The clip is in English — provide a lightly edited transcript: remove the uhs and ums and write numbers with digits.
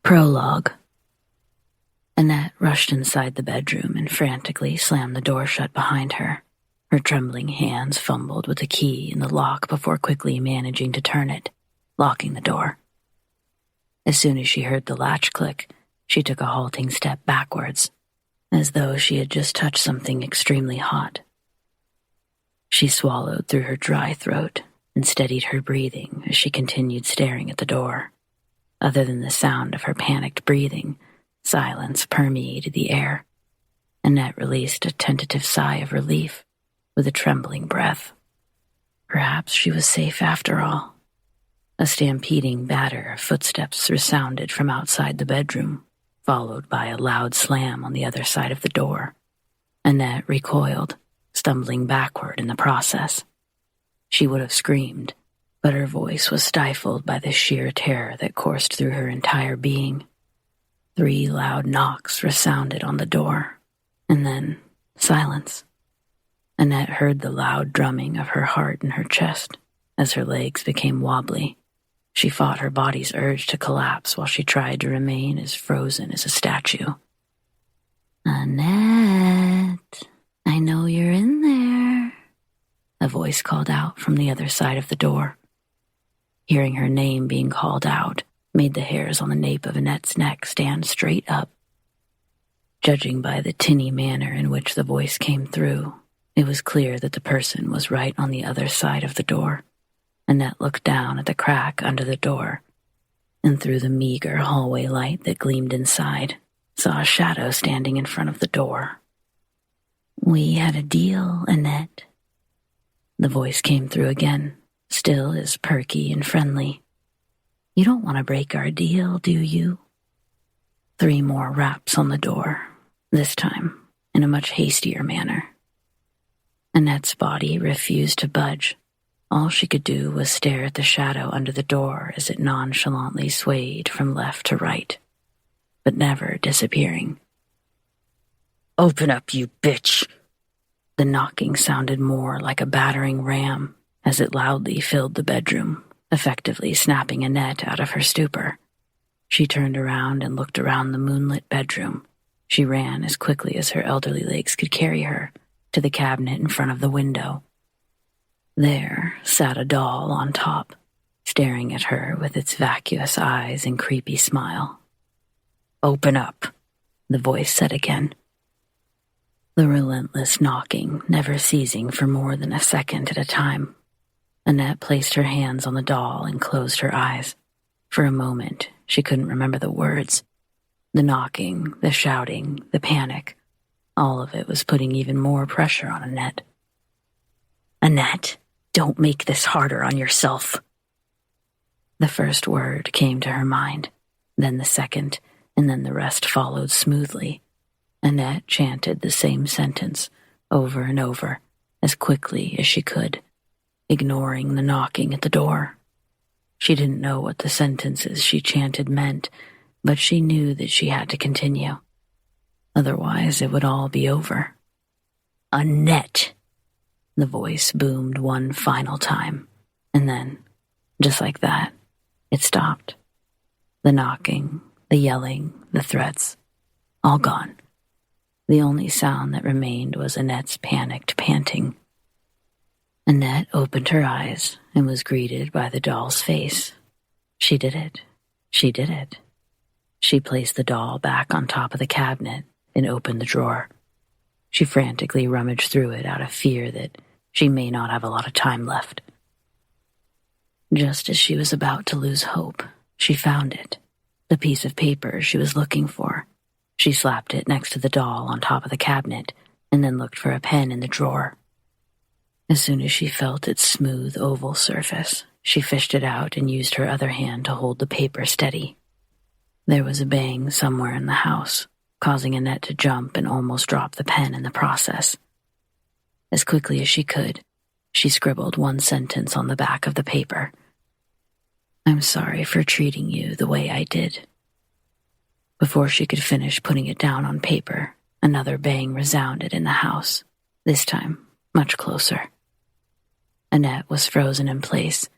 Prologue. Annette rushed inside the bedroom and frantically slammed the door shut behind her. Her trembling hands fumbled with the key in the lock before quickly managing to turn it, locking the door. As soon as she heard the latch click, she took a halting step backwards, as though she had just touched something extremely hot. She swallowed through her dry throat and steadied her breathing as she continued staring at the door. Other than the sound of her panicked breathing, silence permeated the air. Annette released a tentative sigh of relief with a trembling breath. Perhaps she was safe after all. A stampeding batter of footsteps resounded from outside the bedroom, followed by a loud slam on the other side of the door. Annette recoiled, stumbling backward in the process. She would have screamed, but her voice was stifled by the sheer terror that coursed through her entire being. 3 loud knocks resounded on the door, and then silence. Annette heard the loud drumming of her heart in her chest as her legs became wobbly. She fought her body's urge to collapse while she tried to remain as frozen as a statue. "Annette, I know you're in there," a voice called out from the other side of the door. Hearing her name being called out made the hairs on the nape of Annette's neck stand straight up. Judging by the tinny manner in which the voice came through, it was clear that the person was right on the other side of the door. Annette looked down at the crack under the door, and through the meager hallway light that gleamed inside, saw a shadow standing in front of the door. "We had a deal, Annette." The voice came through again, still as perky and friendly. "You don't want to break our deal, do you?" 3 more raps on the door, this time in a much hastier manner. Annette's body refused to budge. All she could do was stare at the shadow under the door as it nonchalantly swayed from left to right, but never disappearing. "Open up, you bitch!" The knocking sounded more like a battering ram as it loudly filled the bedroom, effectively snapping Annette out of her stupor. She turned around and looked around the moonlit bedroom. She ran as quickly as her elderly legs could carry her to the cabinet in front of the window. There sat a doll on top, staring at her with its vacuous eyes and creepy smile. "Open up," the voice said again. The relentless knocking never ceasing for more than a second at a time. Annette placed her hands on the doll and closed her eyes. For a moment, she couldn't remember the words. The knocking, the shouting, the panic, all of it was putting even more pressure on Annette. "Annette, don't make this harder on yourself." The first word came to her mind, then the second, and then the rest followed smoothly. Annette chanted the same sentence over and over, as quickly as she could, ignoring the knocking at the door. She didn't know what the sentences she chanted meant, but she knew that she had to continue. Otherwise, it would all be over. "Annette!" The voice boomed one final time, and then, just like that, it stopped. The knocking, the yelling, the threats, all gone. The only sound that remained was Annette's panicked panting. Annette opened her eyes and was greeted by the doll's face. She did it. She did it. She placed the doll back on top of the cabinet and opened the drawer. She frantically rummaged through it out of fear that she may not have a lot of time left. Just as she was about to lose hope, she found it, the piece of paper she was looking for. She slapped it next to the doll on top of the cabinet and then looked for a pen in the drawer. As soon as she felt its smooth oval surface, she fished it out and used her other hand to hold the paper steady. There was a bang somewhere in the house, causing Annette to jump and almost drop the pen in the process. As quickly as she could, she scribbled one sentence on the back of the paper. "I'm sorry for treating you the way I did." Before she could finish putting it down on paper, another bang resounded in the house, this time much closer. Annette was frozen in place,